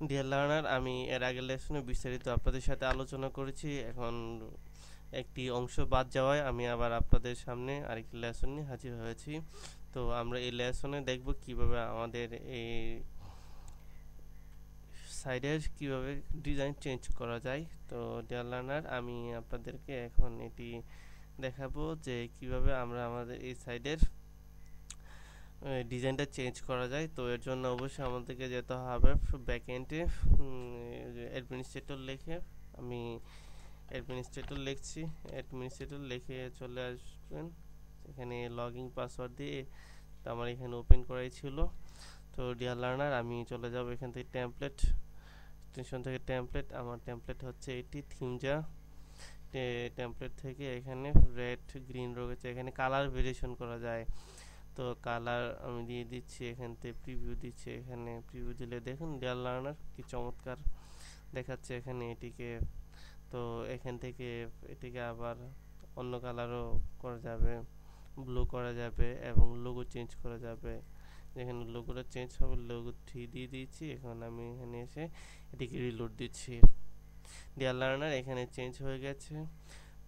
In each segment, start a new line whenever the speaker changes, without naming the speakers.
Deer learner, আমি এর আগের লেসনে বিস্তারিত আপনাদের সাথে আলোচনা করেছি। এখন একটি অংশ বাদ যাওয়ায় আমি আবার আপনাদের সামনে আরেকটি লেসন নিয়ে হাজির হয়েছি। তো আমরা এই লেসনে দেখব কিভাবে আমাদের এই সাইডের কিভাবে ডিজাইন চেঞ্জ করা যায়। তো ডিয়ার লার্নার, আমি আপনাদেরকে এখন এটি দেখাবো যে কিভাবে আমরা আমাদের এই সাইডের ডিজাইনটা চেঞ্জ করা যায়। তো এর জন্য অবশ্যই আমাদেরকে যেতে হবে ব্যাক এন্ডে, অ্যাডমিনিস্ট্রেটর লিখে আমি অ্যাডমিনিস্ট্রেটর লিখছি। অ্যাডমিনিস্ট্রেটর লিখে চলে আসবেন এখানে লগইন পাসওয়ার্ড দিয়ে। তো আমার এখানে ওপেন করাই ছিল। তো ডিয়ার লার্নার, আমি চলে যাব এখান থেকে টেমপ্লেট স্টেশন থেকে টেমপ্লেট। আমার টেমপ্লেট হচ্ছে এটি থিমজা। টেমপ্লেট থেকে এখানে রেড গ্রিন রয়েছে, এখানে কালার ভেরিয়েশন করা যায়। তো কালার আমি দিয়ে দিচ্ছি, এখান থেকে প্রিভিউ দিচ্ছি। এখানে প্রিভিউ দিলে দেখুন ডিয়ার লার্নার কি চমৎকার দেখাচ্ছে এখানে এটিকে। তো এখান থেকে এটিকে আবার অন্য কালারও করা যাবে, ব্লু করা যাবে এবং লোগো চেঞ্জ করা যাবে। যেখানে লোগোটা চেঞ্জ হবে, লোগো 3 দিয়ে দিয়েছি। এখন আমি এখানে এসে এটিকে রিলোড দিচ্ছি। ডিয়ার লার্নার, এখানে চেঞ্জ হয়ে গেছে।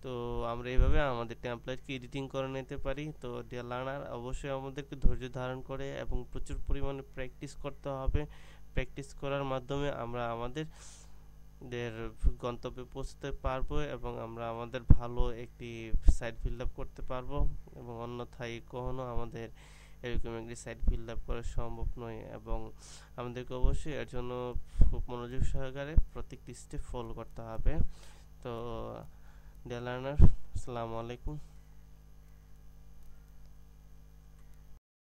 তো আমরা এইভাবে আমাদের টেমপ্লেটকে এডিটিং করে নিতে পারি। তো ডিয়ার লার্নার, অবশ্যই আমাদেরকে ধৈর্য ধারণ করে এবং প্রচুর পরিমাণে প্র্যাকটিস করতে হবে। প্র্যাকটিস করার মাধ্যমে আমরা আমাদের গন্তব্যে পৌঁছতে পারবো এবং আমরা আমাদের ভালো একটি সাইট ফিল আপ করতে পারবো, এবং অন্যথায় কখনো আমাদের এরকম একটি সাইট ফিল আপ করা সম্ভব নয়। এবং আমাদেরকে অবশ্যই এর জন্য খুব মনোযোগ সহকারে প্রত্যেকটি স্টেপ ফলো করতে হবে। তো ডিয়ার লার্নার, আসসালামু আলাইকুম।